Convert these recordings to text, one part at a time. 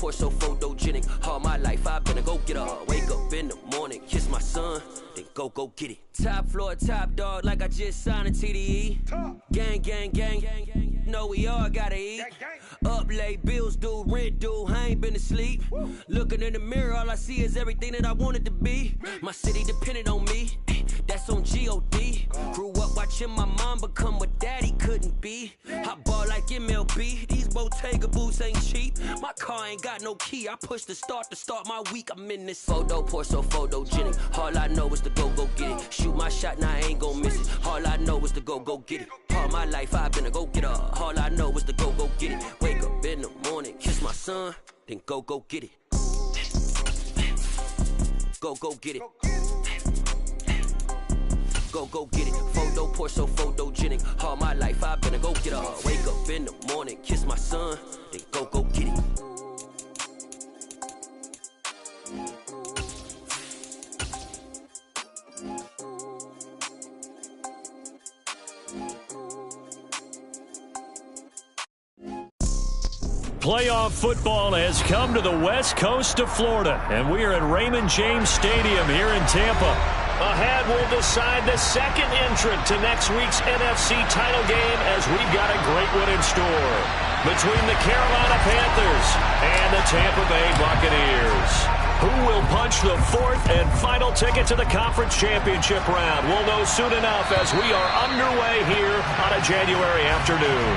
pour so photogenic. All my life I've been a go-getter. Wake up in the morning, kiss my son, then go get it. Top floor, top dog, like I just signed a TDE. Gang, gang, gang, gang. Know we all gotta eat. Up late, bills due, rent due, I ain't been asleep. Looking in the mirror, all I see is everything that I wanted to be. My city depended on me, that's on G.O.D. Grew up watching my mom become what daddy couldn't be. I ball like MLB, these Bottega boots ain't cheap. My car ain't got no key, I push the start to start my week. I'm in this photo, pour so photogenic. All I know is to go get it. Shoot my shot, now I ain't gon' miss it. All I know is to go get it. All my life I've been a go-getter. All I know is to go get it. Wake up in the morning, kiss my son, then go get it. Go get it. Go get it. Photo pour so photogenic. All my life I've been a go-getter. Wake up in the morning, kiss my son, then go get it. Playoff football has come to the west coast of Florida, and we are at Raymond James Stadium here in Tampa. Ahead, we'll decide the second entrant to next week's NFC title game, as we've got a great one in store between the Carolina Panthers and the Tampa Bay Buccaneers. Who will punch the fourth and final ticket to the conference championship round? We'll know soon enough as we are underway here on a January afternoon.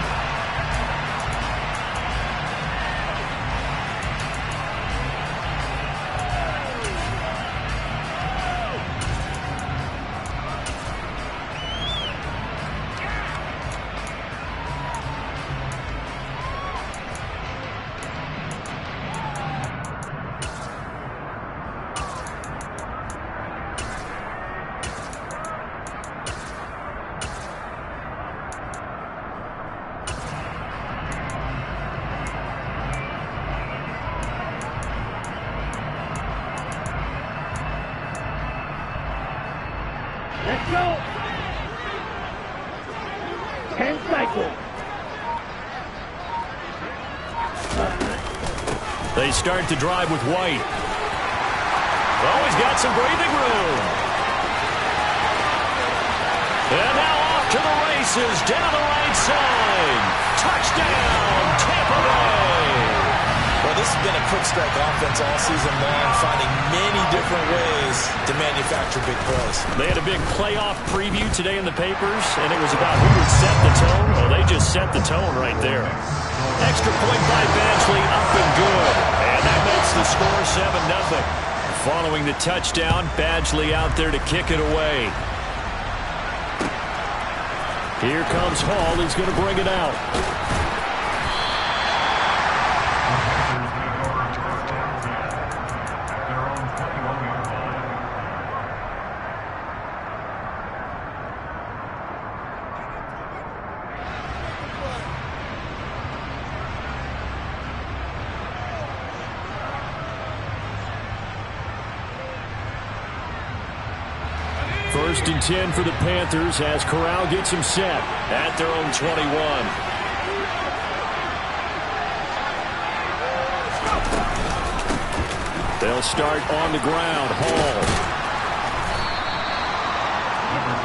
Let's go. 10 cycles. They start to drive with White. Oh, he's got some breathing room. And now off to the races down the right side. Touchdown, Tampa Bay. Well, this has been a quick strike offense all season long, finding many different ways to manufacture big plays. They had a big playoff preview today in the papers, and it was about who would set the tone. Well, they just set the tone right there. Extra point by Badgley, up and good. And that makes the score 7-0. Following the touchdown, Badgley out there to kick it away. Here comes Hall. He's going to bring it out. First and 10 for the Panthers as Corral gets him set at their own 21. They'll start on the ground. Hall.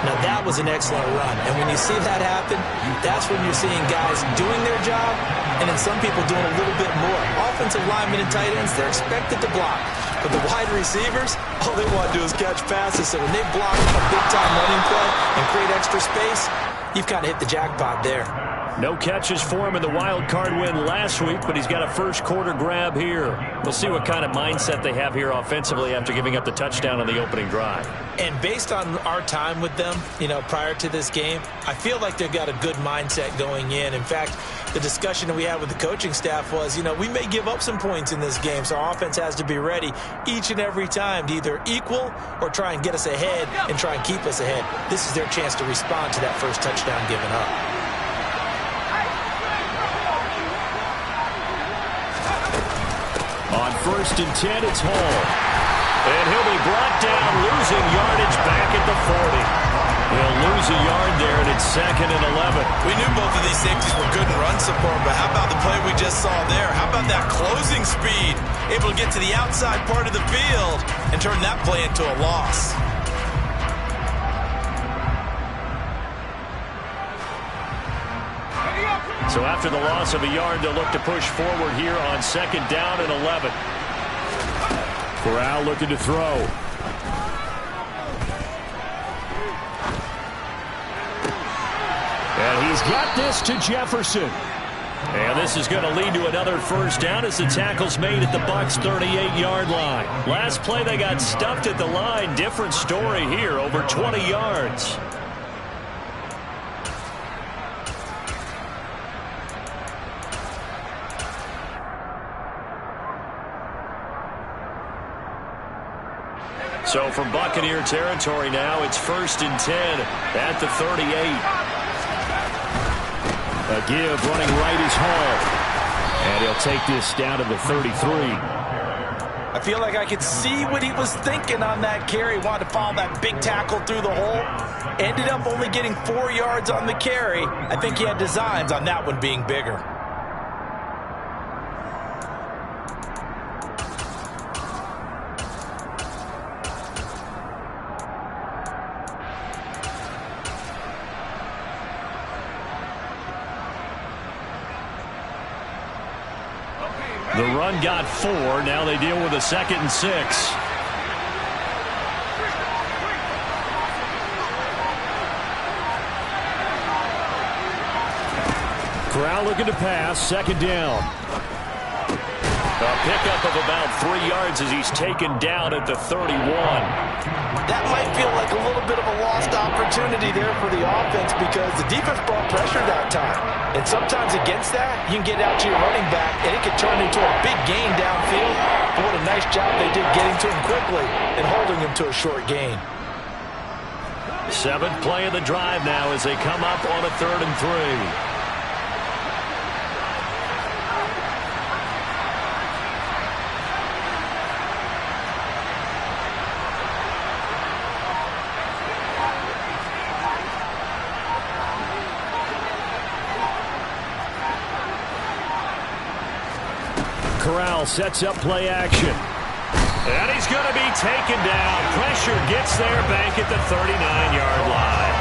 Now that was an excellent run, and when you see that happen, that's when you're seeing guys doing their job and then some people doing a little bit more. Offensive linemen and tight ends, they're expected to block. But the wide receivers, all they want to do is catch passes. So when they block on a big-time running play and create extra space, you've kind of hit the jackpot there. No catches for him in the wild card win last week, but he's got a first quarter grab here. We'll see what kind of mindset they have here offensively after giving up the touchdown on the opening drive. And based on our time with them, prior to this game, I feel like they've got a good mindset going in. In fact, the discussion that we had with the coaching staff was, we may give up some points in this game, so our offense has to be ready each and every time to either equal or try and get us ahead and try and keep us ahead. This is their chance to respond to that first touchdown given up. On first and 10, it's Hall. And he'll be brought down, losing yardage back at the 40. He'll lose a yard there, and it's 2nd and 11. We knew both of these safeties were good in run support, but how about the play we just saw there? How about that closing speed? Able to get to the outside part of the field and turn that play into a loss. So after the loss of a yard, they'll look to push forward here on 2nd down and 11. Corral looking to throw. And he's got this to Jefferson. And this is going to lead to another first down as the tackle's made at the Bucs' 38-yard line. Last play they got stuffed at the line. Different story here, over 20 yards. So from Buccaneer territory now, it's 1st and 10 at the 38. A give running right is Hall. And he'll take this down to the 33. I feel like I could see what he was thinking on that carry. Wanted to follow that big tackle through the hole. Ended up only getting 4 yards on the carry. I think he had designs on that one being bigger. The run got 4. Now they deal with a 2nd and 6. Corral looking to pass. 2nd down. A pickup of about 3 yards as he's taken down at the 31. That might feel like a little bit of a lost opportunity there for the offense because the defense brought pressure that time. And sometimes against that, you can get out to your running back, and it can turn into a big gain downfield. But what a nice job they did getting to him quickly and holding him to a short gain. 7th play of the drive now as they come up on a 3rd and 3. Corral sets up play action. And he's going to be taken down. Pressure gets there back at the 39-yard line.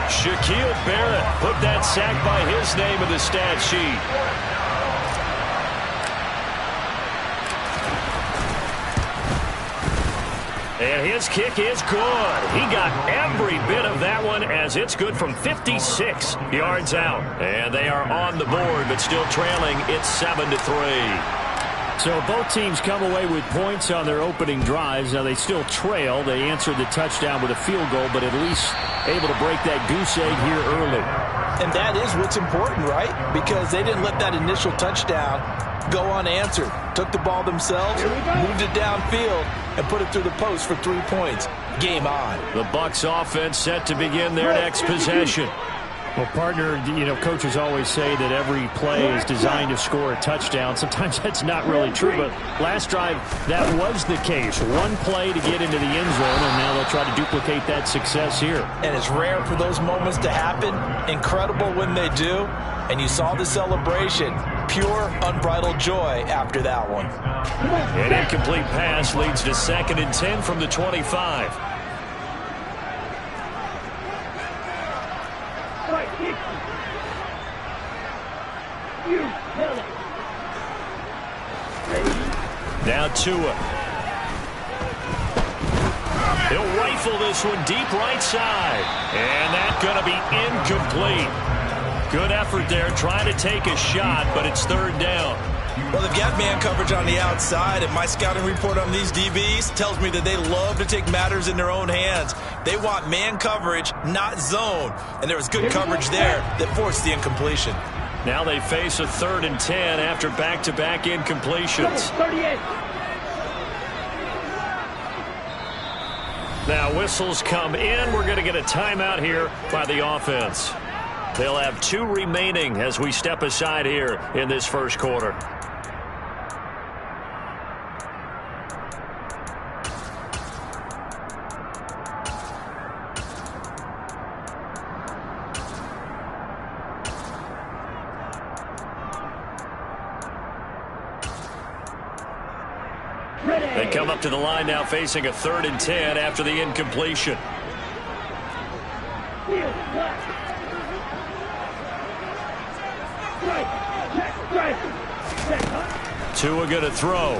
Shaquille Barrett put that sack by his name in the stat sheet. And his kick is good. He got every bit of that one as it's good from 56 yards out. And they are on the board, but still trailing. It's 7-3. So both teams come away with points on their opening drives. Now they still trail. They answered the touchdown with a field goal, but at least able to break that goose egg here early. And that is what's important, right? Because they didn't let that initial touchdown go unanswered. Took the ball themselves, moved it downfield, and put it through the post for 3 points. Game on. The Bucs offense set to begin their next possession. Well, partner, coaches always say that every play is designed to score a touchdown. Sometimes that's not really true, but last drive, that was the case. One play to get into the end zone, and now they'll try to duplicate that success here. And it's rare for those moments to happen. Incredible when they do. And you saw the celebration. Pure, unbridled joy after that one. An incomplete pass leads to 2nd and 10 from the 25. Now Tua. He'll rifle this one deep right side. And that's going to be incomplete. Good effort there trying to take a shot, but it's 3rd down. Well, they've got man coverage on the outside, and my scouting report on these DBs tells me that they love to take matters in their own hands. They want man coverage, not zone. And there was good coverage there that forced the incompletion. Now they face a 3rd and 10 after back-to-back incompletions. Now whistles come in. We're going to get a timeout here by the offense. They'll have 2 remaining as we step aside here in this first quarter. They come up to the line now facing a 3rd and 10 after the incompletion. Tua going to throw.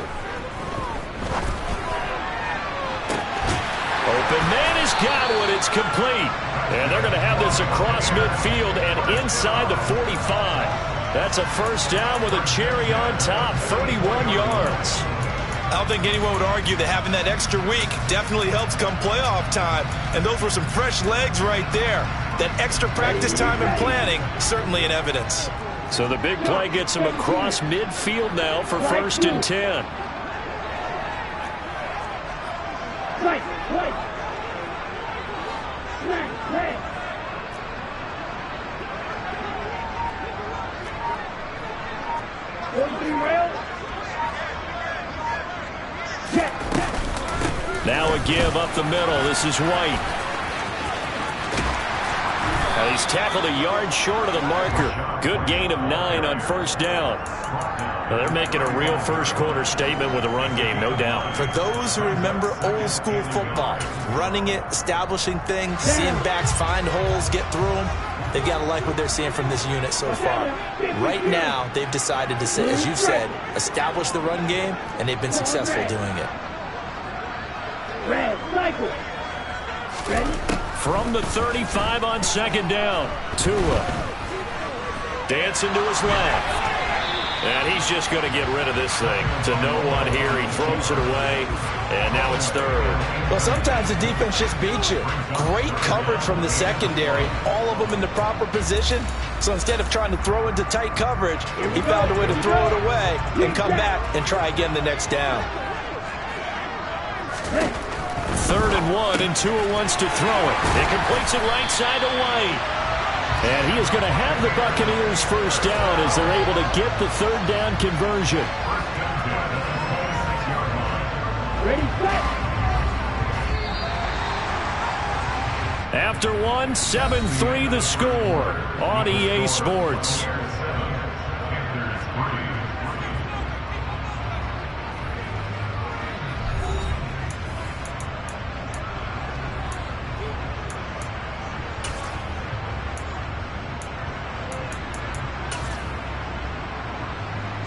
Open man has got one. It's complete. And they're going to have this across midfield and inside the 45. That's a first down with a cherry on top, 31 yards. I don't think anyone would argue that having that extra week definitely helps come playoff time. And those were some fresh legs right there. That extra practice time and planning, certainly in evidence. So the big play gets him across midfield now for 1st and 10. Now a give up the middle. This is White. Now he's tackled a yard short of the marker. Good gain of 9 on 1st down. Now they're making a real first-quarter statement with a run game, no doubt. For those who remember old-school football, running it, establishing things, seeing backs find holes, get through them, they've got to like what they're seeing from this unit so far. Right now, they've decided to, as you've said, establish the run game, and they've been successful doing it. From the 35 on 2nd down, Tua dancing to his left. And he's just going to get rid of this thing to no one here. He throws it away, and now it's 3rd. Well, sometimes the defense just beats you. Great coverage from the secondary, all of them in the proper position. So instead of trying to throw into tight coverage, he found a way to throw it away and come back and try again the next down. 3rd and 1, and Tua wants to throw it. It completes it right side to White. And he is going to have the Buccaneers first down as they're able to get the 3rd down conversion. Ready, set. After 1, 7-3 the score on EA Sports.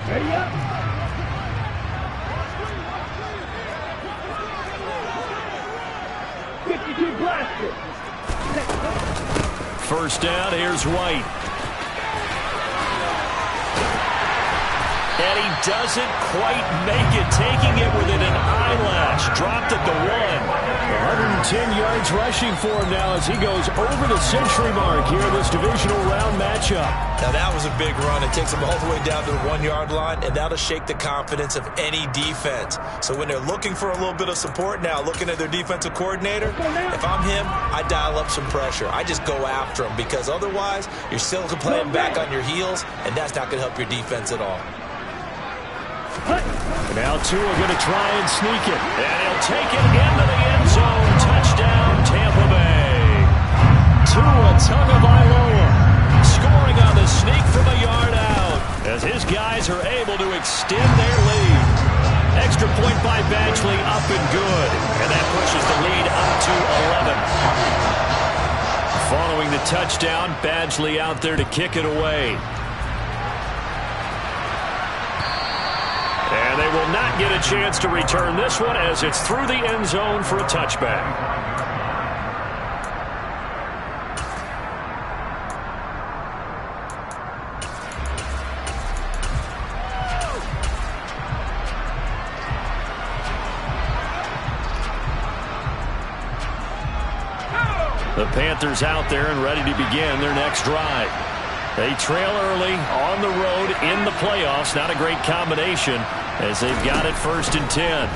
Ready up. Blaster. First down, here's White. And he doesn't quite make it, taking it within an eyelash. Dropped at the 1. 110 yards rushing for him now as he goes over the century mark here in this divisional round matchup. Now that was a big run. It takes him all the way down to the 1-yard line, and that'll shake the confidence of any defense. So when they're looking for a little bit of support now, looking at their defensive coordinator, if I'm him, I dial up some pressure. I just go after him because otherwise you're still playing back on your heels, and that's not going to help your defense at all. Now Tua going to try and sneak it. And he'll take it into the end zone. Touchdown, Tampa Bay. Tua Tagovailoa scoring on the sneak from a yard out as his guys are able to extend their lead. Extra point by Badgley, up and good. And that pushes the lead up to 11. Following the touchdown, Badgley out there to kick it away. And they will not get a chance to return this one as it's through the end zone for a touchback. The Panthers out there and ready to begin their next drive. They trail early on the road in the playoffs. Not a great combination as they've got it 1st and 10.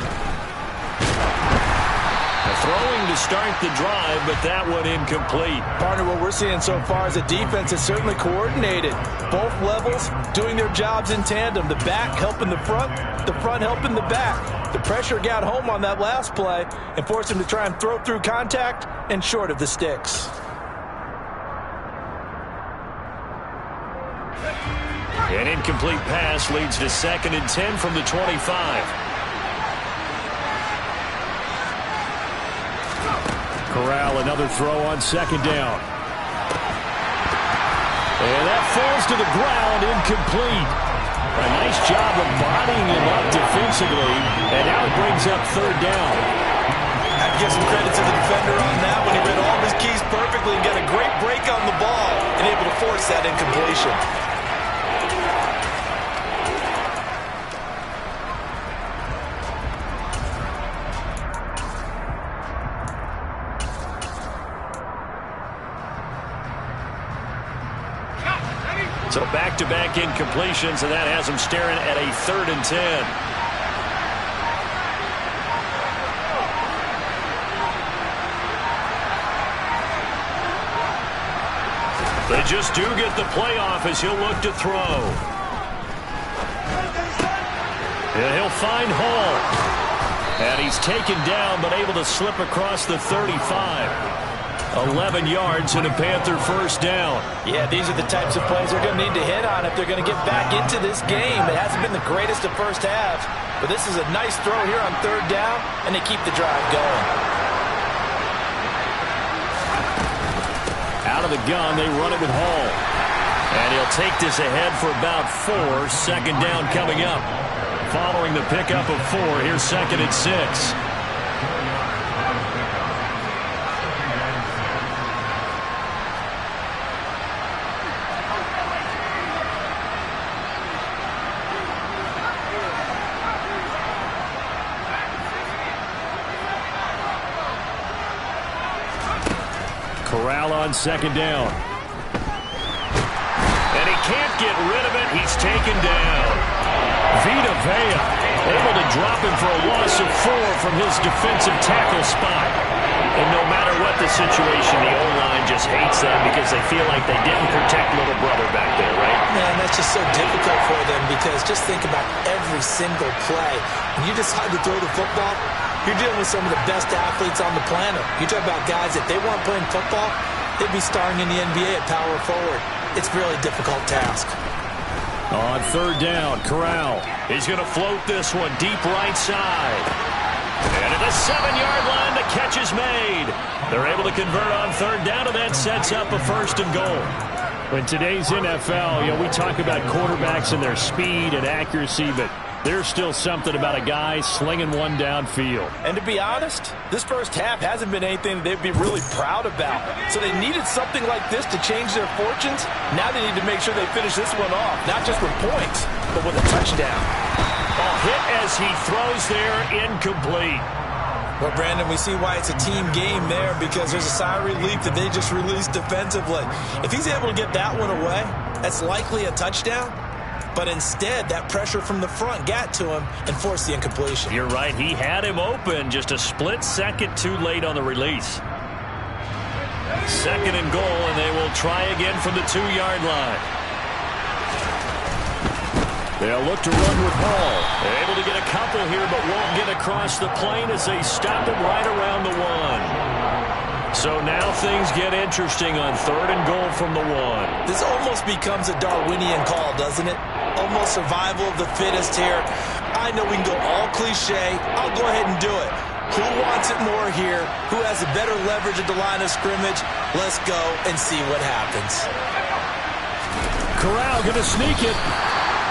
Throwing to start the drive, but that one incomplete. Partner, what we're seeing so far is the defense is certainly coordinated. Both levels doing their jobs in tandem. The back helping the front helping the back. The pressure got home on that last play and forced him to try and throw through contact and short of the sticks. An incomplete pass leads to 2nd and 10 from the 25. Corral, another throw on second down. And that falls to the ground, incomplete. A nice job of bodying him up defensively, and now it brings up third down. I'd give some credit to the defender on that when he read all of his keys perfectly and got a great break on the ball and able to force that incompletion. So back-to-back incompletions, and that has him staring at a 3rd and 10. They just do get the playoff as he'll look to throw. And he'll find Hall. And he's taken down, but able to slip across the 35. 11 yards and a Panther first down. Yeah, these are the types of plays they're going to need to hit on if they're going to get back into this game. It hasn't been the greatest of first halves, but this is a nice throw here on 3rd down, and they keep the drive going. Out of the gun, they run it with Hall. And he'll take this ahead for about 4. Second down coming up. Following the pickup of 4, here's 2nd and 6. Corral on second down. And he can't get rid of it. He's taken down. Vita Vea able to drop him for a loss of 4 from his defensive tackle spot. And no matter what the situation, the O-line just hates them because they feel like they didn't protect little brother back there, right? Man, that's just so difficult for them because just think about every single play. When you decide to throw the football, you're dealing with some of the best athletes on the planet. You talk about guys, if they weren't playing football, they'd be starring in the NBA at power forward. It's a really difficult task. On 3rd down, Corral. He's going to float this one deep right side. And at the 7-yard line, the catch is made. They're able to convert on 3rd down, and that sets up a 1st and goal. In today's NFL, we talk about quarterbacks and their speed and accuracy, but there's still something about a guy slinging one downfield. And to be honest, this first half hasn't been anything that they'd be really proud about. So they needed something like this to change their fortunes. Now they need to make sure they finish this one off, not just with points, but with a touchdown. A hit as he throws there, incomplete. Well, Brandon, we see why it's a team game there because there's a sigh of relief that they just released defensively. If he's able to get that one away, that's likely a touchdown. But instead, that pressure from the front got to him and forced the incompletion. You're right. He had him open. Just a split second too late on the release. 2nd and goal, and they will try again from the 2-yard line. They'll look to run with Hall. They're able to get a couple here, but won't get across the plane as they stop him right around the 1. So now things get interesting on 3rd and goal from the 1. This almost becomes a Darwinian call, doesn't it? Almost survival of the fittest here. I know we can go all cliche. I'll go ahead and do it. Who wants it more here? Who has a better leverage at the line of scrimmage? Let's go and see what happens. Corral going to sneak it.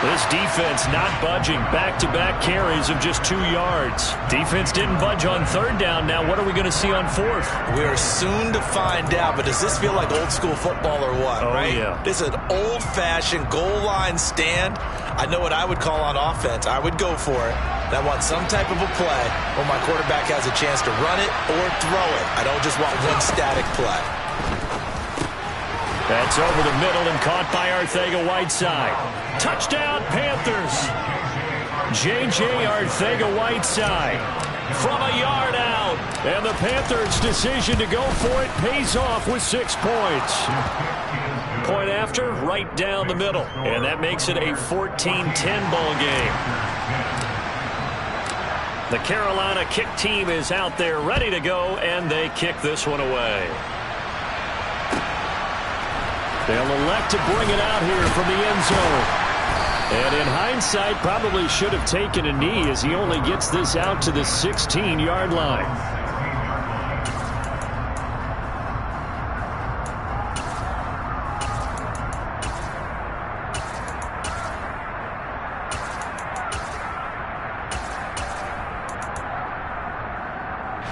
This defense not budging. Back-to-back carries of just 2 yards. Defense didn't budge on 3rd down. Now what are we going to see on 4th? We're soon to find out, but does this feel like old school football or what, right? Yeah. This is an old-fashioned goal line stand. I know what I would call on offense. I would go for it. And I want some type of a play where my quarterback has a chance to run it or throw it. I don't just want one static play. That's over the middle and caught by Arcega-Whiteside. Touchdown, Panthers. J.J. Arcega-Whiteside from a yard out. And the Panthers' decision to go for it pays off with 6 points. Point after, right down the middle. And that makes it a 14-10 ball game. The Carolina kick team is out there ready to go, and they kick this one away. They'll elect to bring it out here from the end zone. And in hindsight, probably should have taken a knee as he only gets this out to the 16-yard line.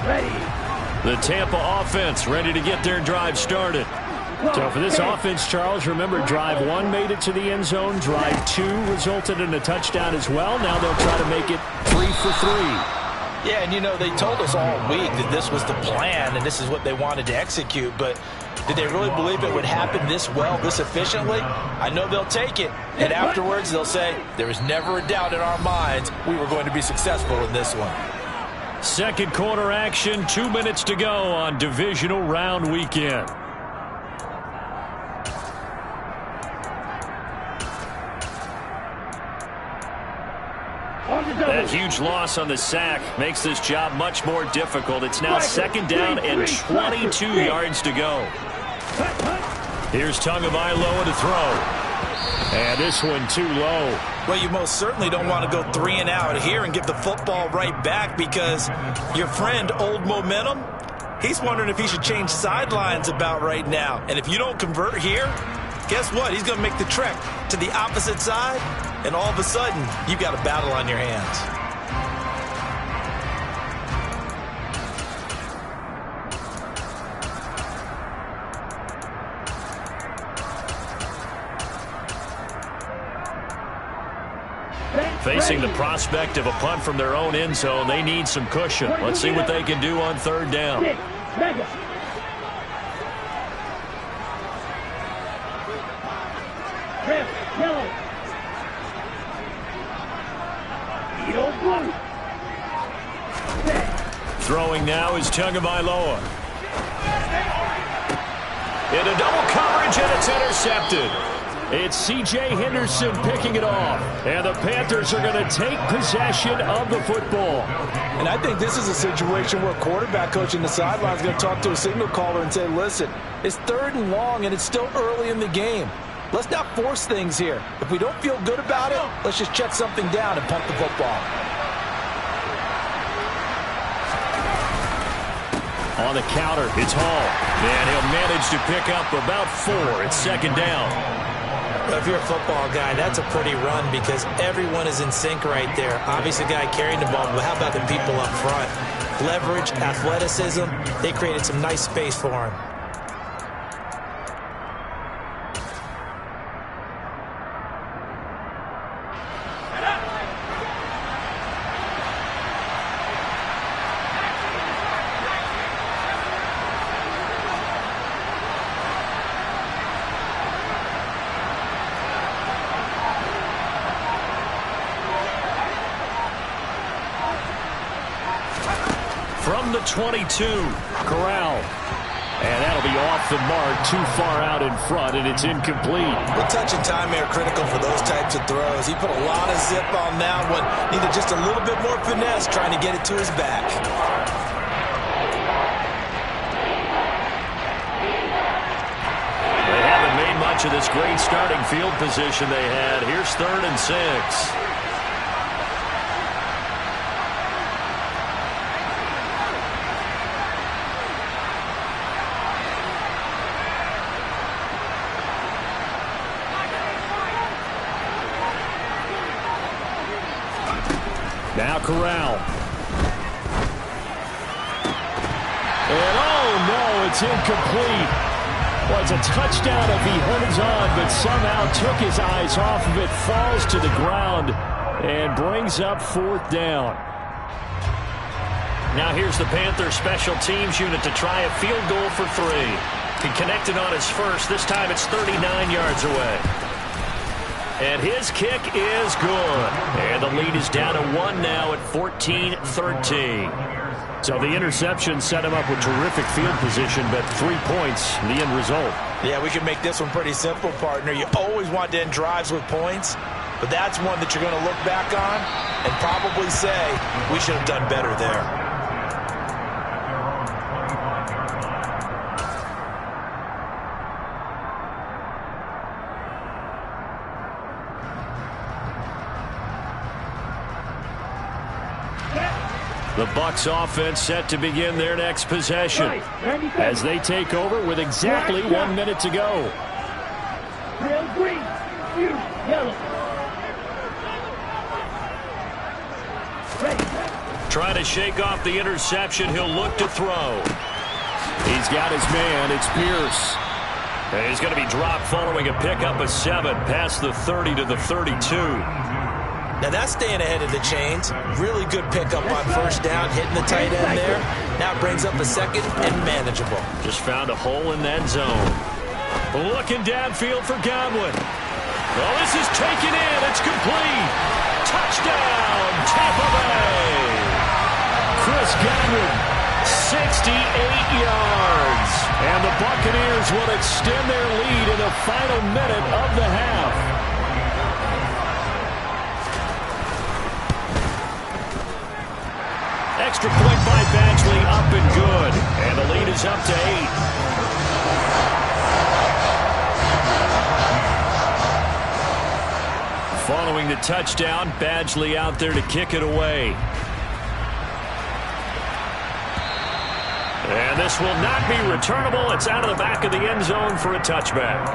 The Tampa offense ready to get their drive started. So for this offense, Charles, remember drive 1 made it to the end zone. Drive 2 resulted in a touchdown as well. Now they'll try to make it 3 for 3. Yeah, and you know, they told us all week that this was the plan and this is what they wanted to execute, but did they really believe it would happen this well, this efficiently? I know they'll take it, and afterwards they'll say, there was never a doubt in our minds we were going to be successful in this one. Second quarter action, 2 minutes to go on divisional round weekend. That huge loss on the sack makes this job much more difficult. It's now second down and 22 yards to go. Here's Tagovailoa to throw. And this one too low. Well, you most certainly don't want to go 3 and out here and give the football right back because your friend, Old Momentum, he's wondering if he should change sidelines about right now. And if you don't convert here, guess what? He's going to make the trek to the opposite side, and all of a sudden, you've got a battle on your hands. Facing the prospect of a punt from their own end zone, they need some cushion. Let's see what they can do on third down. Throwing now is Tagovailoa. Into double coverage, and it's intercepted. It's C.J. Henderson picking it off. And the Panthers are going to take possession of the football. And I think this is a situation where quarterback coach in the sideline is going to talk to a signal caller and say, listen, it's 3rd and long, and it's still early in the game. Let's not force things here. If we don't feel good about it, let's just check something down and punt the football. On the counter, it's Hall. And he'll manage to pick up about 4. It's second down. If you're a football guy, that's a pretty run because everyone is in sync right there. Obviously, the guy carrying the ball, but how about the people up front? Leverage, athleticism, they created some nice space for him. From the 22, Corral. And that'll be off the mark, too far out in front, and it's incomplete. The touch and time are critical for those types of throws. He put a lot of zip on that one. Needed just a little bit more finesse trying to get it to his back. They haven't made much of this great starting field position they had. Here's 3rd and 6. Now Corral. And oh no, it's incomplete. Well, it's a touchdown if he holds on, but somehow took his eyes off of it, falls to the ground, and brings up 4th down. Now here's the Panthers special teams unit to try a field goal for 3. He connected on his first. This time it's 39 yards away. And his kick is good. And the lead is down to 1 now at 14-13. So the interception set him up with terrific field position, but 3 points, the end result. Yeah, we can make this one pretty simple, partner. You always want to end drives with points, but that's one that you're going to look back on and probably say, we should have done better there. The Bucs offense set to begin their next possession as they take over with exactly 1 minute to go. Real green, yellow. Ready. Trying to shake off the interception. He'll look to throw. He's got his man. It's Pierce. And he's going to be dropped following a pickup of 7 past the 30 to the 32. Now that's staying ahead of the chains. Really good pickup on first down, hitting the tight end there. Now it brings up a second and manageable. Just found a hole in that zone. Looking downfield for Godwin. Well, this is taken in. It's complete. Touchdown, Tampa Bay. Chris Godwin, 68 yards. And the Buccaneers will extend their lead in the final minute of the half. Extra point by Badgley, up and good. And the lead is up to 8. Following the touchdown, Badgley out there to kick it away. And this will not be returnable. It's out of the back of the end zone for a touchback.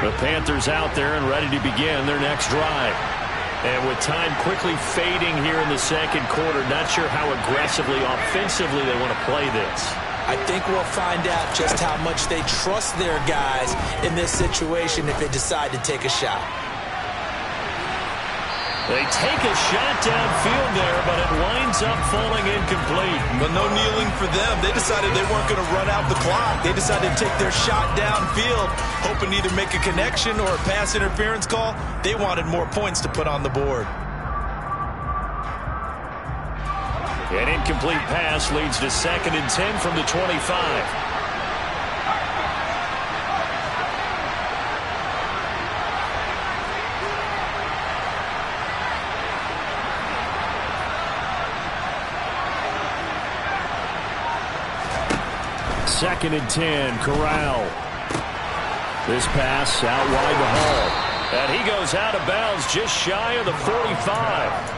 The Panthers out there and ready to begin their next drive. And with time quickly fading here in the second quarter, not sure how aggressively, offensively they want to play this. I think we'll find out just how much they trust their guys in this situation if they decide to take a shot. They take a shot downfield there, but it winds up falling incomplete. But no kneeling for them. They decided they weren't going to run out the clock. They decided to take their shot downfield, hoping to either make a connection or a pass interference call. They wanted more points to put on the board. An incomplete pass leads to 2nd and 10 from the 25. Second and 10, Corral. This pass out wide the hole. And he goes out of bounds just shy of the 45.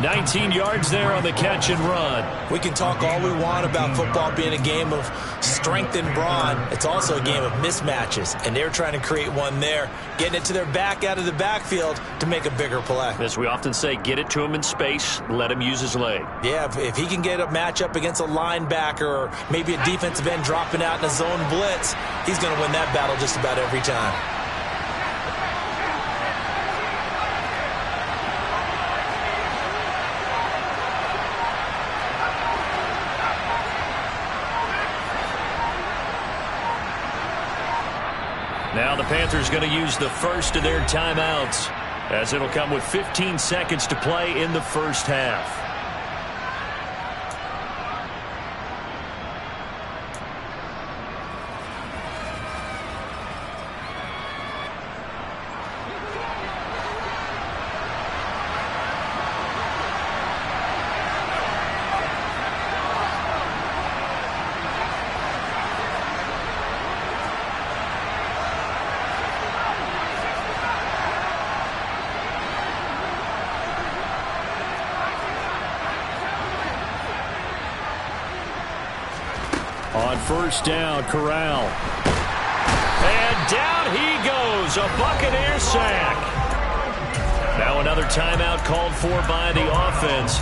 19 yards there on the catch and run. We can talk all we want about football being a game of strength and brawn. It's also a game of mismatches, and they're trying to create one there, getting it to their back out of the backfield to make a bigger play. As we often say, get it to him in space, let him use his leg. Yeah, if he can get a matchup against a linebacker or maybe a defensive end dropping out in a zone blitz, he's going to win that battle just about every time. Now the Panthers going to use the first of their timeouts, as it'll come with 15 seconds to play in the first half. On first down, Corral. And down he goes, a Buccaneer sack. Now another timeout called for by the offense.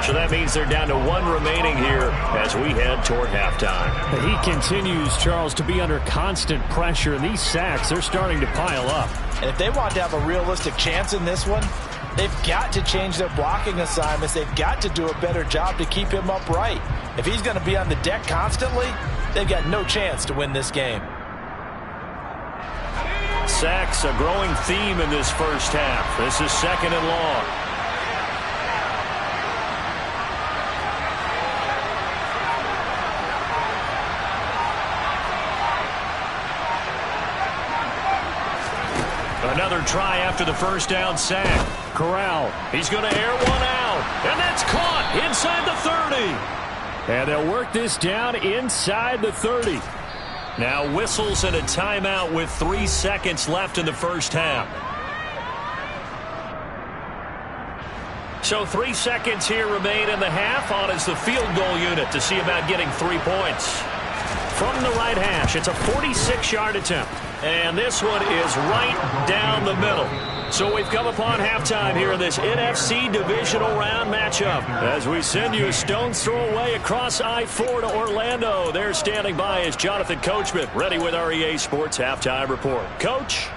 So that means they're down to 1 remaining here as we head toward halftime. He continues, Charles, to be under constant pressure. And these sacks, they're starting to pile up. And if they want to have a realistic chance in this one, they've got to change their blocking assignments. They've got to do a better job to keep him upright. If he's going to be on the deck constantly, they've got no chance to win this game. Sacks, a growing theme in this first half. This is 2nd and long. Another try after the first down sack. Corral, he's going to air one out. And that's caught inside the 30. And they'll work this down inside the 30. Now whistles and a timeout with 3 seconds left in the first half. So 3 seconds here remain in the half. On is the field goal unit to see about getting 3 points. From the right hash, it's a 46-yard attempt. And this one is right down the middle. So we've come upon halftime here in this NFC divisional round matchup. As we send you a stone's throw away across I-4 to Orlando. There standing by is Jonathan Coachman, ready with our EA Sports Halftime Report. Coach?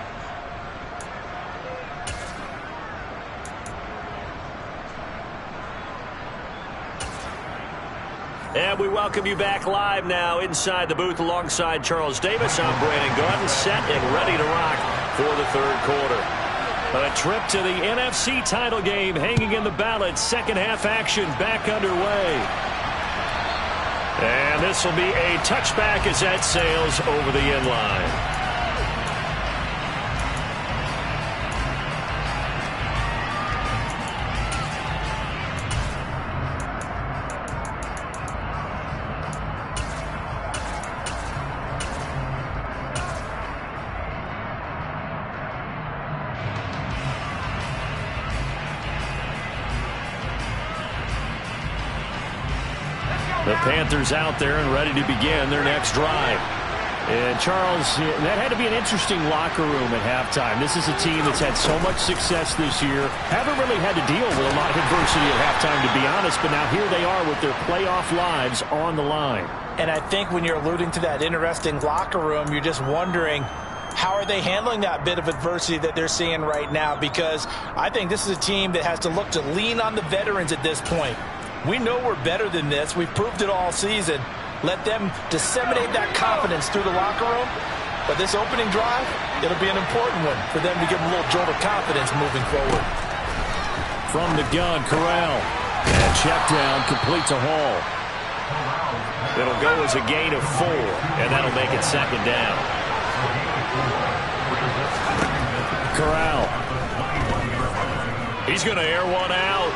And we welcome you back live now inside the booth alongside Charles Davis. I'm Brandon Gaudin, set and ready to rock for the third quarter. A trip to the NFC title game hanging in the balance. Second half action back underway. And this will be a touchback as that sails over the end line. The Panthers out there and ready to begin their next drive. And Charles, that had to be an interesting locker room at halftime. This is a team that's had so much success this year. Haven't really had to deal with a lot of adversity at halftime, to be honest. But now here they are with their playoff lives on the line. And I think when you're alluding to that interesting locker room, you're just wondering, how are they handling that bit of adversity that they're seeing right now? Because I think this is a team that has to look to lean on the veterans at this point. We know we're better than this. We've proved it all season. Let them disseminate that confidence through the locker room. But this opening drive, it'll be an important one for them to give them a little jolt of confidence moving forward. From the gun, Corral. And check down, complete to Hall. It'll go as a gain of 4, and that'll make it second down. Corral. He's going to air one out.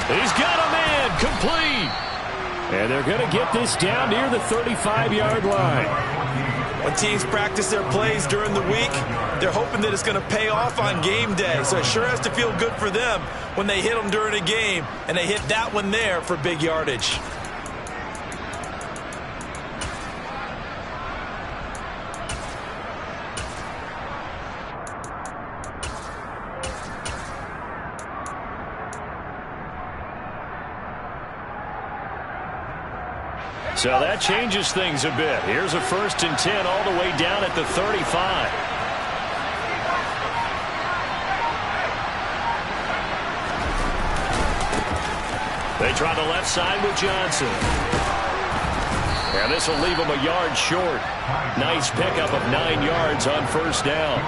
He's got a man, complete. And they're going to get this down near the 35-yard line. When teams practice their plays during the week, they're hoping that it's going to pay off on game day. So it sure has to feel good for them when they hit them during a game, and they hit that one there for big yardage. So that changes things a bit. Here's a 1st and 10 all the way down at the 35. They try the left side with Johnson. And this will leave them a yard short. Nice pickup of 9 yards on 1st down.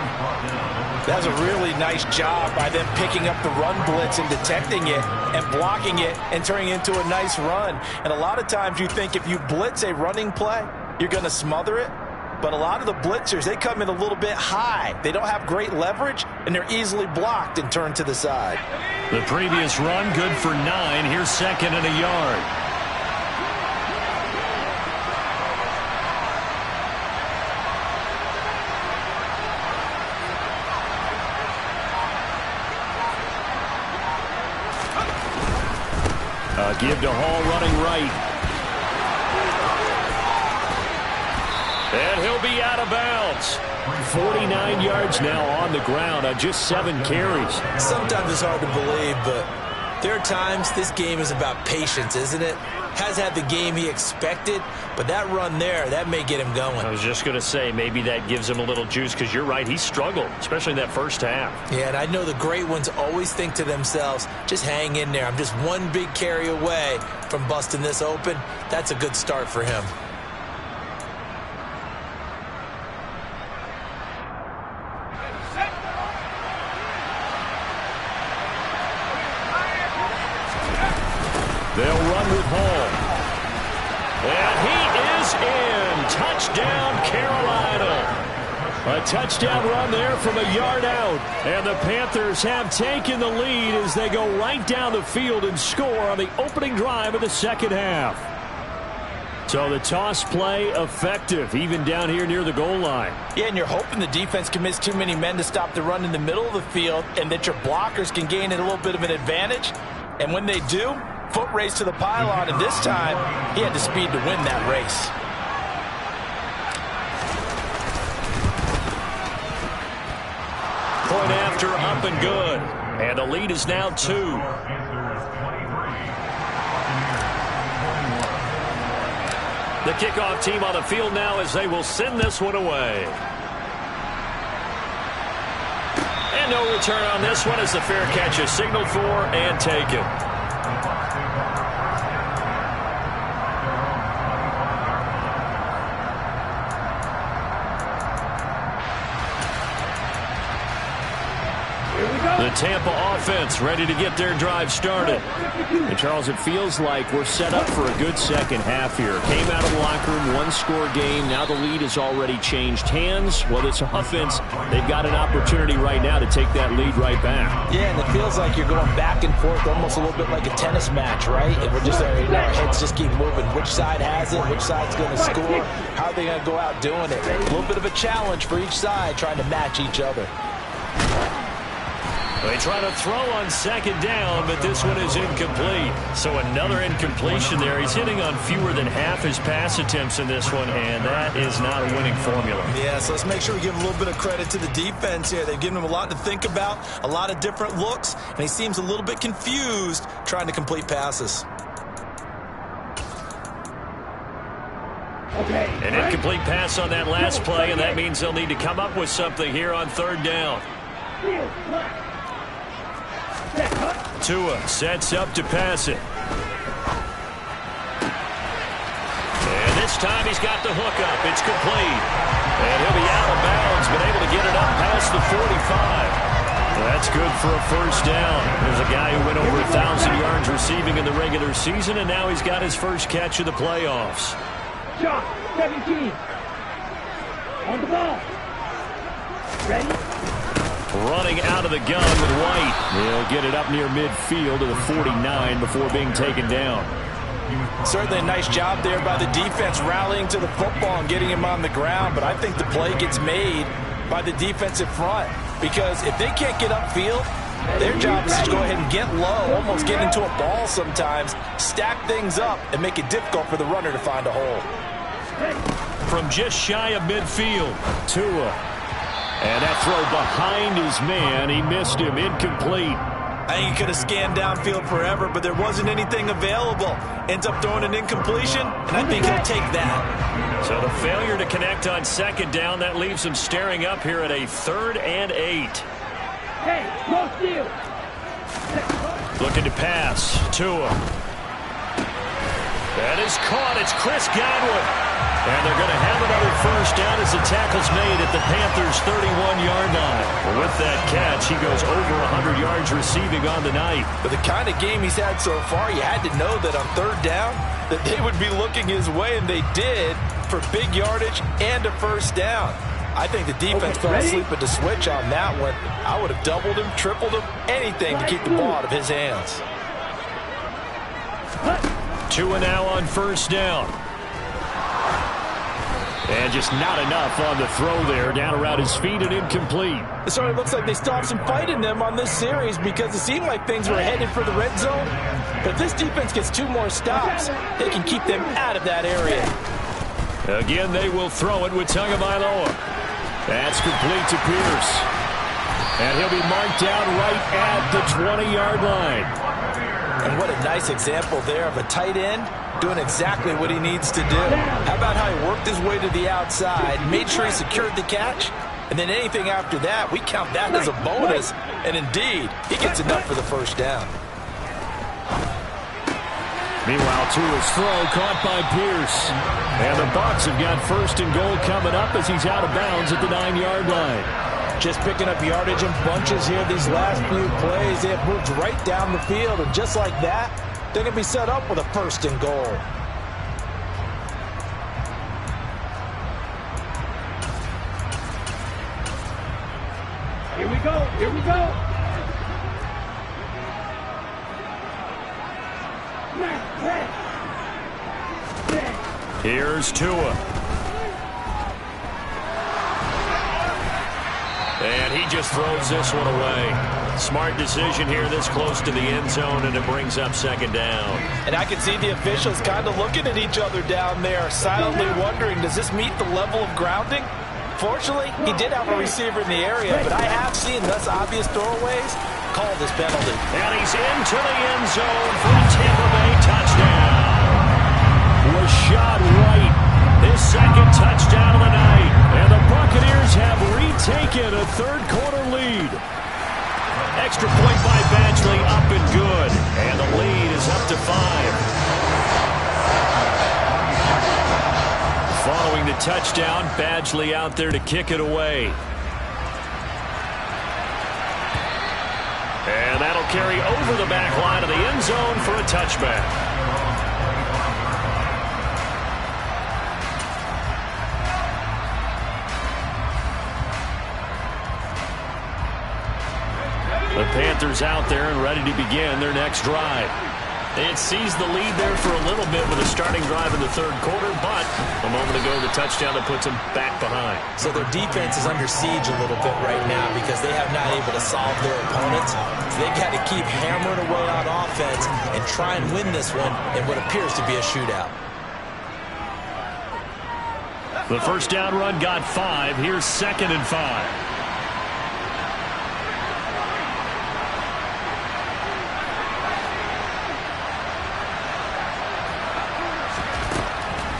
That's a really nice job by them picking up the run blitz and detecting it and blocking it and turning it into a nice run. And a lot of times you think if you blitz a running play, you're going to smother it. But a lot of the blitzers, they come in a little bit high. They don't have great leverage, and they're easily blocked and turned to the side. The previous run good for 9. Here's 2nd and a yard. Give to Hall running right. And he'll be out of bounds. 49 yards now on the ground on just 7 carries. Sometimes it's hard to believe, but there are times this game is about patience, isn't it? Has had the game he expected, but that run there, that may get him going. I was just going to say, maybe that gives him a little juice, because you're right, he struggled, especially in that first half. Yeah, and I know the great ones always think to themselves, just hang in there. I'm just one big carry away from busting this open. That's a good start for him. They'll run with Hall. And he is in. Touchdown, Carolina. A touchdown run there from a yard out. And the Panthers have taken the lead as they go right down the field and score on the opening drive of the second half. So the toss play effective, even down here near the goal line. Yeah, and you're hoping the defense commits too many men to stop the run in the middle of the field and that your blockers can gain a little bit of an advantage. And when they do, foot race to the pylon, and this time he had the speed to win that race. Point after, up and good. And the lead is now 2. The kickoff team on the field now as they will send this one away. And no return on this one as the fair catch is signaled for and taken. The Tampa offense ready to get their drive started. And Charles, it feels like we're set up for a good second half here. Came out of the locker room, one-score game. Now the lead has already changed hands. Well, this offense, they've got an opportunity right now to take that lead right back. Yeah, and it feels like you're going back and forth almost a little bit like a tennis match, right? And we're just, our heads just keep moving. Which side has it? Which side's going to score? How are they going to go out doing it? A little bit of a challenge for each side trying to match each other. They try to throw on second down, but this one is incomplete. So another incompletion there. He's hitting on fewer than half his pass attempts in this one, and that is not a winning formula. Yeah, so let's make sure we give a little bit of credit to the defense here. They've given him a lot to think about, a lot of different looks, and he seems a little bit confused trying to complete passes. An incomplete pass on that last play, and that means they'll need to come up with something here on third down. Tua sets up to pass it. And this time he's got the hook up. It's complete. And he'll be out of bounds, but able to get it up past the 45. That's good for a first down. There's a guy who went over 1,000 yards receiving in the regular season, and now he's got his first catch of the playoffs. Shot, 17. On the ball. Ready? Running out of the gun with White. He'll get it up near midfield to the 49 before being taken down. Certainly a nice job there by the defense rallying to the football and getting him on the ground, but I think the play gets made by the defensive front because if they can't get upfield, their job is to go ahead and get low, almost get into a ball sometimes, stack things up, and make it difficult for the runner to find a hole. From just shy of midfield, Tua. And that throw behind his man, he missed him, incomplete. I think he could have scanned downfield forever, but there wasn't anything available. Ends up throwing an incompletion, and I think he'll take that. So the failure to connect on second down, that leaves him staring up here at a 3rd and 8. Hey, no steal. Looking to pass, Tua. That is caught, it's Chris Godwin. And they're going to have another first down as the tackle's made at the Panthers' 31-yard line. Well, with that catch, he goes over 100 yards receiving on the night. But the kind of game he's had so far, you had to know that on third down that they would be looking his way, and they did for big yardage and a first down. I think the defense fell asleep at the switch on that one. I would have doubled him, tripled him, anything to keep the ball out of his hands. Tua now on first down. And just not enough on the throw there. Down around his feet and incomplete. It certainly looks like they still have some fight in them on this series because it seemed like things were headed for the red zone. But if this defense gets 2 more stops, they can keep them out of that area. Again, they will throw it with Tagovailoa. That's complete to Pierce. And he'll be marked down right at the 20-yard line. And what a nice example there of a tight end doing exactly what he needs to do. How about how he worked his way to the outside, made sure he secured the catch, and then anything after that, we count that as a bonus. And indeed, he gets enough for the first down. Meanwhile, Tua's throw caught by Pierce. And the Bucs have got first and goal coming up as he's out of bounds at the 9-yard line. Just picking up yardage in bunches here these last few plays. They have moved right down the field, and just like that, they're going to be set up with a first and goal. Here we go. Here we go. Here's Tua. And he just throws this one away. Smart decision here this close to the end zone, and it brings up second down. And I can see the officials kind of looking at each other down there, silently wondering, does this meet the level of grounding? Fortunately, he did have a receiver in the area, but I have seen less obvious throwaways call this penalty. And he's into the end zone for a Tampa Bay touchdown. Was shot right. His second touchdown of the night. And the Buccaneers have retaken a third-quarter lead. Extra point by Badgley, up and good. And the lead is up to 5. Following the touchdown, Badgley out there to kick it away. And that'll carry over the back line of the end zone for a touchback. The Panthers out there and ready to begin their next drive. They had seized the lead there for a little bit with a starting drive in the third quarter, but a moment ago the touchdown that puts them back behind. So their defense is under siege a little bit right now because they have not able to solve their opponents. So they've got to keep hammering away on offense and try and win this one in what appears to be a shootout. The first down run got 5. Here's 2nd and 5.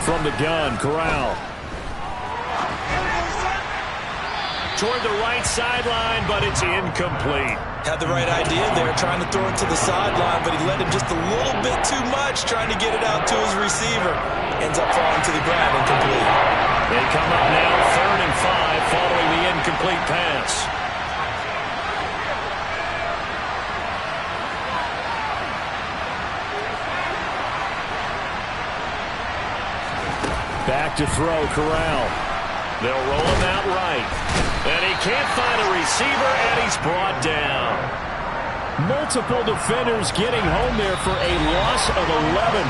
From the gun, Corral. Toward the right sideline, but it's incomplete. Had the right idea there, trying to throw it to the sideline, but he let him just a little bit too much, trying to get it out to his receiver. Ends up falling to the ground, incomplete. They come up now, 3rd and 5, following the incomplete pass. Back to throw, Corral. They'll roll him out right. And he can't find a receiver, and he's brought down. Multiple defenders getting home there for a loss of 11.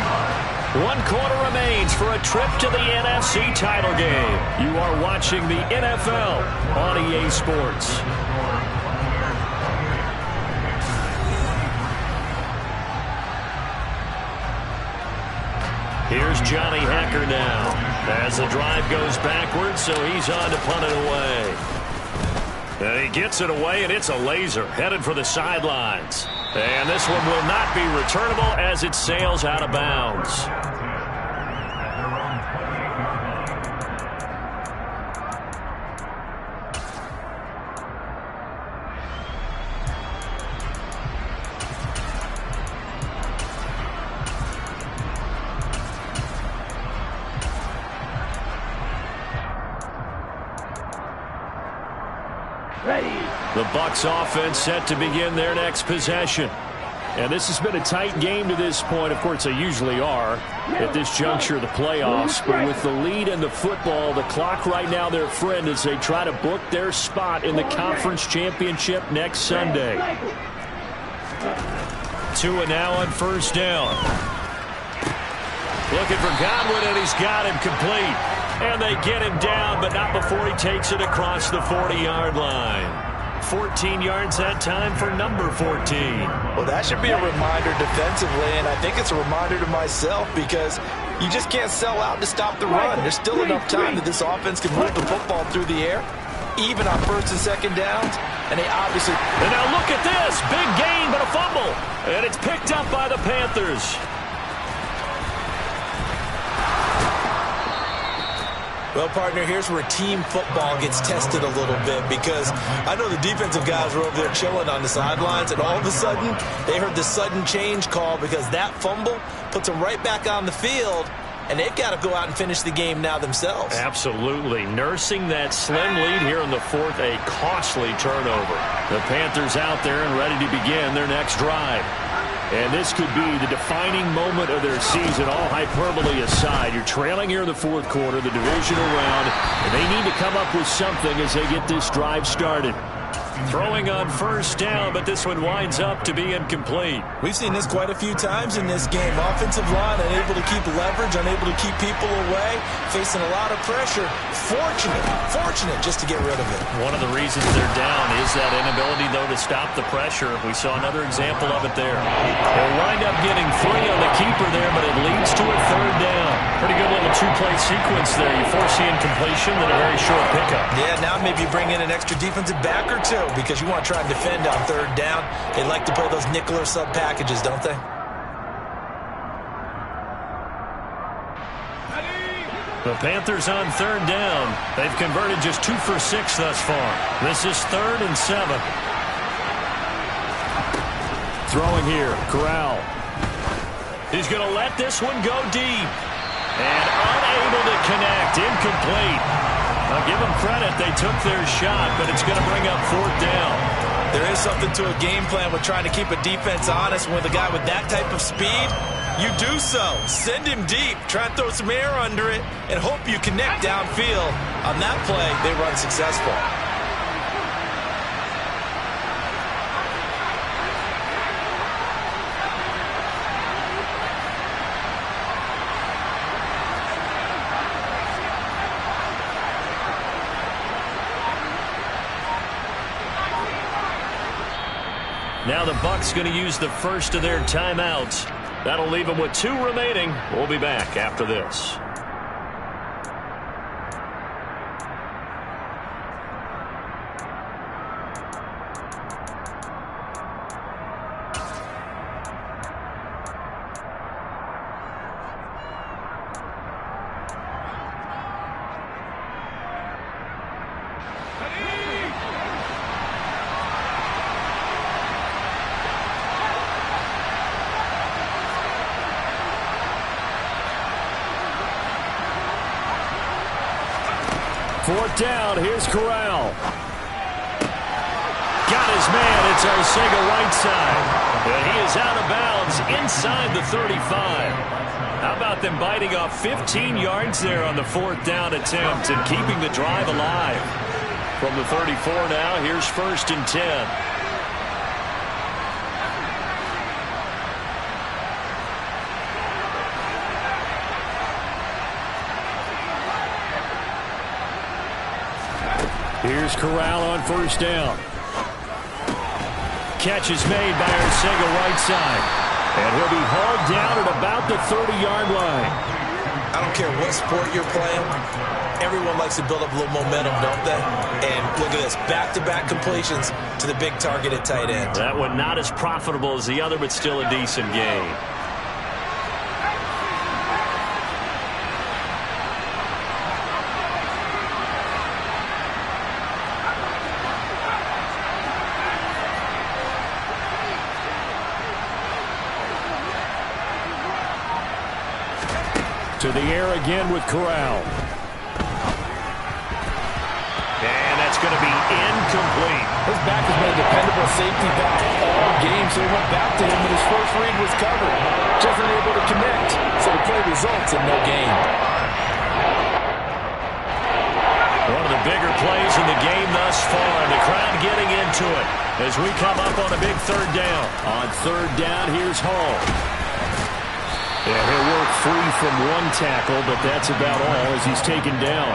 1 quarter remains for a trip to the NFC title game. You are watching the NFL on EA Sports. Here's Johnny Hacker now as the drive goes backwards, so he's on to punt it away. And he gets it away, and it's a laser headed for the sidelines. And this one will not be returnable as it sails out of bounds. The Bucs offense set to begin their next possession. And this has been a tight game to this point. Of course, they usually are at this juncture of the playoffs. But with the lead in the football, the clock right now their friend as they try to book their spot in the conference championship next Sunday. Tua now on first down. Looking for Godwin, and he's got him complete. And they get him down, but not before he takes it across the 40-yard line. 14 yards that time for number 14. Well, that should be a reminder defensively, and I think it's a reminder to myself because you just can't sell out to stop the run. There's still enough time that this offense can move the football through the air, even on first and second downs, and they obviously... And now look at this. Big gain, but a fumble. And it's picked up by the Panthers. Well, partner, here's where team football gets tested a little bit because I know the defensive guys were over there chilling on the sidelines, and all of a sudden, they heard the sudden change call because that fumble puts them right back on the field, and they've got to go out and finish the game now themselves. Absolutely. Nursing that slim lead here in the fourth, a costly turnover. The Panthers out there and ready to begin their next drive. And this could be the defining moment of their season, all hyperbole aside. You're trailing here in the fourth quarter, the divisional round, and they need to come up with something as they get this drive started. Throwing on first down, but this one winds up to be incomplete. We've seen this quite a few times in this game. Offensive line unable to keep leverage, unable to keep people away, facing a lot of pressure. Fortunate just to get rid of it. One of the reasons they're down is that inability, though, to stop the pressure. We saw another example of it there. They'll wind up getting 3 on the keeper there, but it leads to a third down. Pretty good little two-play sequence there. You force the incompletion, then a very short pickup. Yeah, now maybe bring in an extra defensive back or two because you want to try and defend on third down. They like to play those nickel or sub packages, don't they? The Panthers on third down. They've converted just 2 for 6 thus far. This is 3rd and 7. Throwing here, Corral. He's going to let this one go deep. And unable to connect. Incomplete. I'll give them credit. They took their shot, but it's going to bring up 4th down. There is something to a game plan with trying to keep a defense honest. With a guy with that type of speed, you do so. Send him deep. Try and throw some air under it and hope you connect downfield. On that play, they run successful. Now the Bucs going to use the first of their timeouts. That'll leave them with 2 remaining. We'll be back after this. Fourth down, here's Corral. Got his man, it's Arcega right side. And he is out of bounds inside the 35. How about them biting off 15 yards there on the 4th down attempt and keeping the drive alive? From the 34 now, here's 1st and 10. Here's Corral on 1st down. Catch is made by Arcega right side. And he'll be hauled down at about the 30-yard line. I don't care what sport you're playing. Everyone likes to build up a little momentum, don't they? And look at this, back-to-back completions to the big target at tight end. That one not as profitable as the other, but still a decent game. To the air again with Corral. And that's going to be incomplete. His back has been a dependable safety back all game, so he went back to him when his first read was covered. Just unable to connect, so the play results in no gain. One of the bigger plays in the game thus far. The crowd getting into it as we come up on a big 3rd down. On 3rd down, here's Hall. Yeah, he'll work free from one tackle, but that's about all as he's taken down.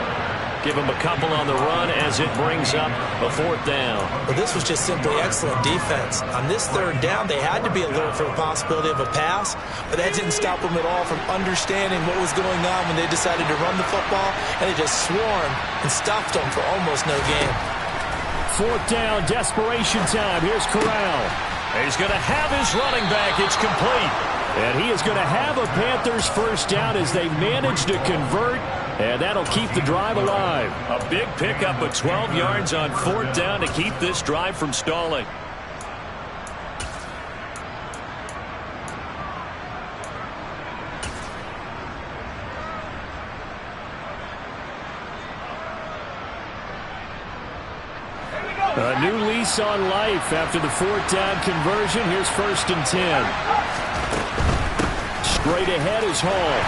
Give him a couple on the run as it brings up a 4th down. Well, this was just simply excellent defense. On this 3rd down, they had to be alert for the possibility of a pass, but that didn't stop them at all from understanding what was going on when they decided to run the football, and they just swarmed and stopped them for almost no gain. 4th down, desperation time. Here's Corral. He's going to have his running back. It's complete. And he is going to have a Panthers 1st down as they manage to convert, and that'll keep the drive alive. A big pickup of 12 yards on 4th down to keep this drive from stalling. A new lease on life after the 4th down conversion. Here's 1st and 10. Straight ahead is Hall.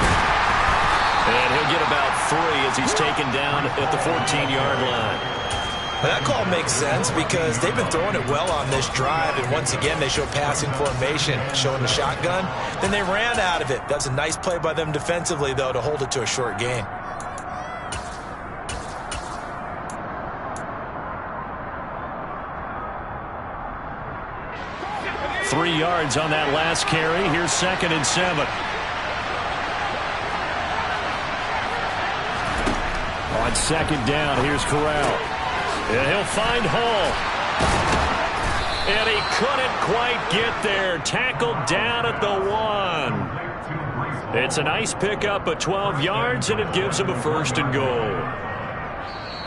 And he'll get about 3 as he's taken down at the 14-yard line. Well, that call makes sense because they've been throwing it well on this drive, and once again they show passing formation, showing the shotgun. Then they ran out of it. That's a nice play by them defensively, though, to hold it to a short gain. Three yards on that last carry. Here's 2nd and 7. On 2nd down, here's Corral. And he'll find Hall. And he couldn't quite get there. Tackled down at the 1. It's a nice pickup of 12 yards, and it gives him a 1st and goal.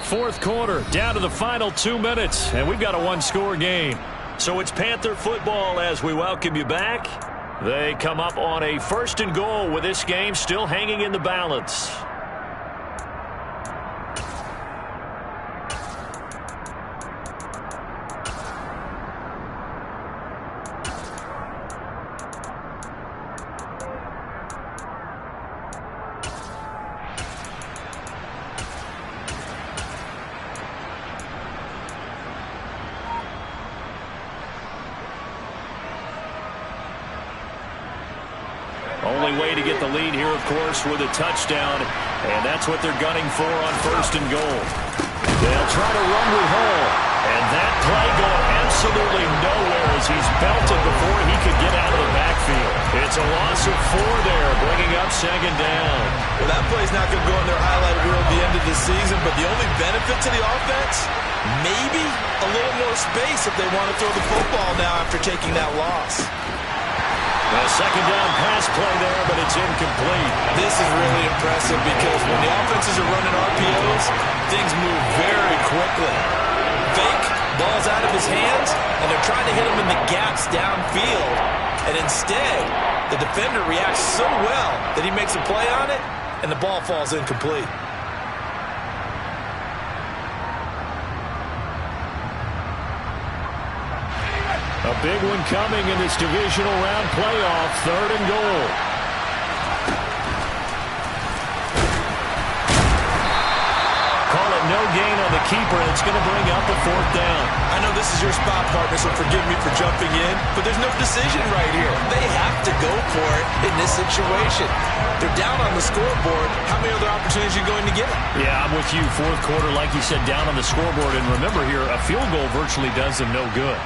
4th quarter, down to the final 2 minutes, and we've got a one-score game. So it's Panther football as we welcome you back. They come up on a 1st and goal with this game still hanging in the balance. Only way to get the lead here, of course, with a touchdown, and that's what they're gunning for on 1st and goal. They'll try to run with Hall, and that play going absolutely nowhere as he's belted before he could get out of the backfield. It's a loss of 4 there, bringing up 2nd down. Well, that play's not going to go in their highlight reel at the end of the season, but the only benefit to the offense, maybe a little more space if they want to throw the football now after taking that loss. A 2nd down pass play there, but it's incomplete. This is really impressive because when the offenses are running RPOs, things move very quickly. Fake, ball's out of his hands, and they're trying to hit him in the gaps downfield. And instead, the defender reacts so well that he makes a play on it, and the ball falls incomplete. A big one coming in this divisional round playoff, 3rd and goal. Call it no gain on the keeper, and it's going to bring up a 4th down. I know this is your spot, partner, so forgive me for jumping in, but there's no decision right here. They have to go for it in this situation. They're down on the scoreboard. How many other opportunities are you going to get? Yeah, I'm with you. 4th quarter, like you said, down on the scoreboard. And remember here, a field goal virtually does them no good.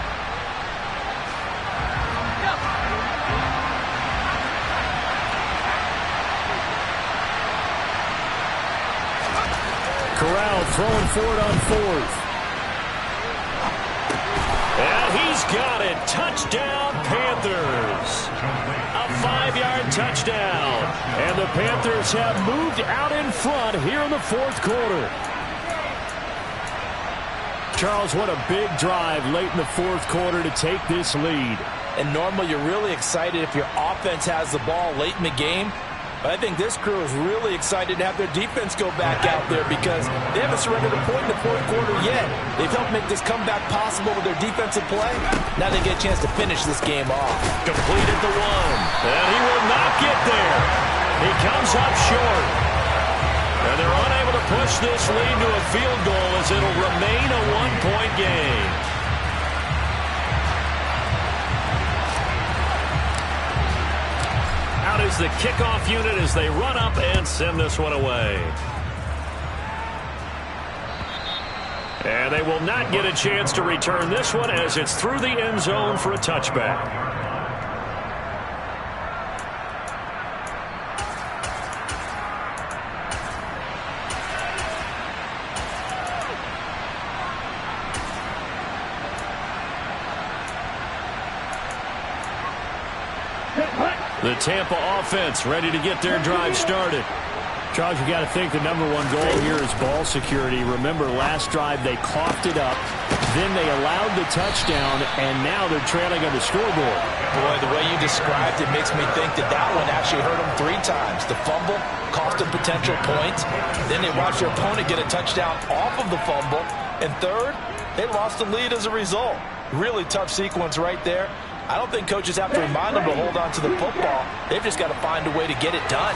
Corral throwing for it on 4th. And he's got it. Touchdown, Panthers. A 5-yard touchdown. And the Panthers have moved out in front here in the 4th quarter. Charles, what a big drive late in the 4th quarter to take this lead. And normally you're really excited if your offense has the ball late in the game. But I think this crew is really excited to have their defense go back out there because they haven't surrendered a point in the 4th quarter yet. They've helped make this comeback possible with their defensive play. Now they get a chance to finish this game off. Completed the 1. And he will not get there. He comes up short. And they're unable to push this lead to a field goal as it'll remain a 1-point game. Out is the kickoff unit as they run up and send this one away. And they will not get a chance to return this one as it's through the end zone for a touchback. The Tampa offense ready to get their drive started. Charles, you got to think the #1 goal here is ball security. Remember, last drive they coughed it up, then they allowed the touchdown, and now they're trailing on the scoreboard. Boy, the way you described it makes me think that that one actually hurt them 3 times. The fumble cost them potential points. Then they watched their opponent get a touchdown off of the fumble. And third, they lost the lead as a result. Really tough sequence right there. I don't think coaches have to remind them to hold on to the football. They've just got to find a way to get it done.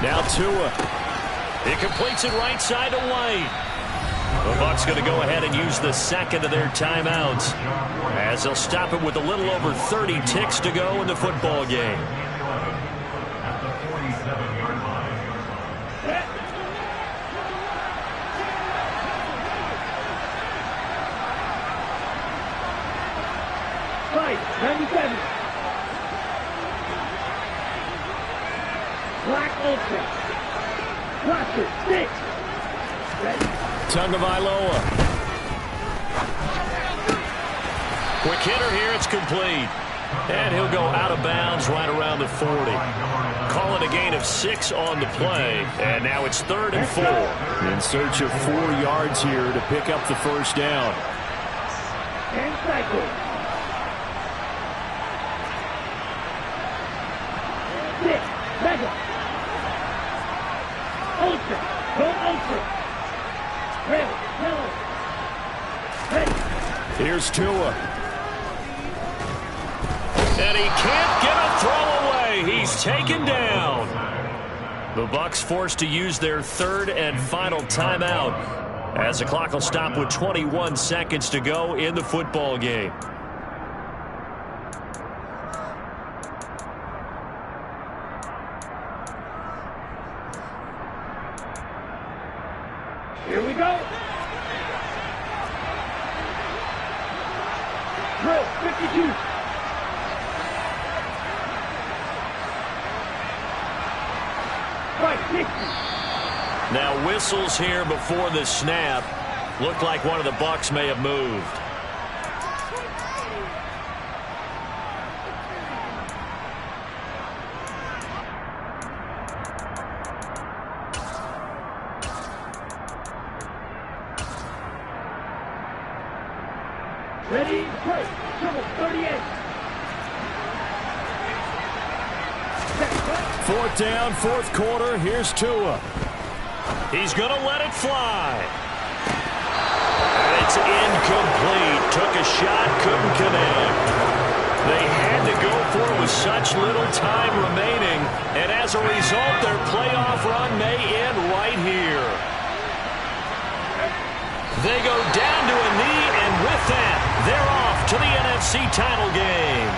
Now Tua. He completes it right side to White. The Bucs going to go ahead and use the second of their timeouts as they'll stop it with a little over 30 ticks to go in the football game. Right, 97. Black Ultra. Cluster, 6. Ready. Tagovailoa. Quick hitter here, it's complete. And he'll go out of bounds right around the 40. Call it a gain of 6 on the play. And now it's 3rd and 4. In search of 4 yards here to pick up the first down. And cycle. 6. Mega. Ultra. Go Ultra. Red. Yellow. Ready. Here's Tua. And he can't get a throw away. He's taken down. The Bucs forced to use their 3rd and final timeout as the clock will stop with 21 seconds to go in the football game. Here we go. Drill 52. Right, 60. Now whistles here before the snap. Looked like one of the Bucs may have moved. Ready, break. Triple 38. 4th down, 4th quarter. Here's Tua. He's going to let it fly. And it's incomplete. Took a shot, couldn't connect. They had to go for it with such little time remaining. And as a result, their playoff run may end right here. They go down to a knee, and with that, they're off to the NFC title game.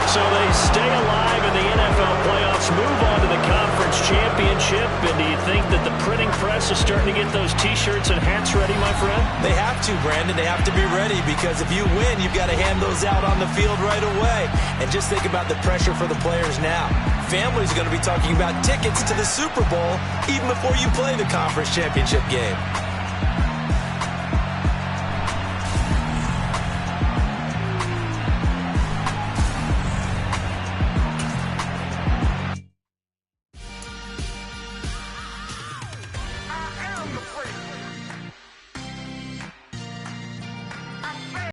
So they stay alive in the NFL playoffs, move on to the conference championship. And do you think that the printing press is starting to get those T-shirts and hats ready, my friend? They have to, Brandon. They have to be ready because if you win, you've got to hand those out on the field right away. And just think about the pressure for the players now. Families are going to be talking about tickets to the Super Bowl even before you play the conference championship game.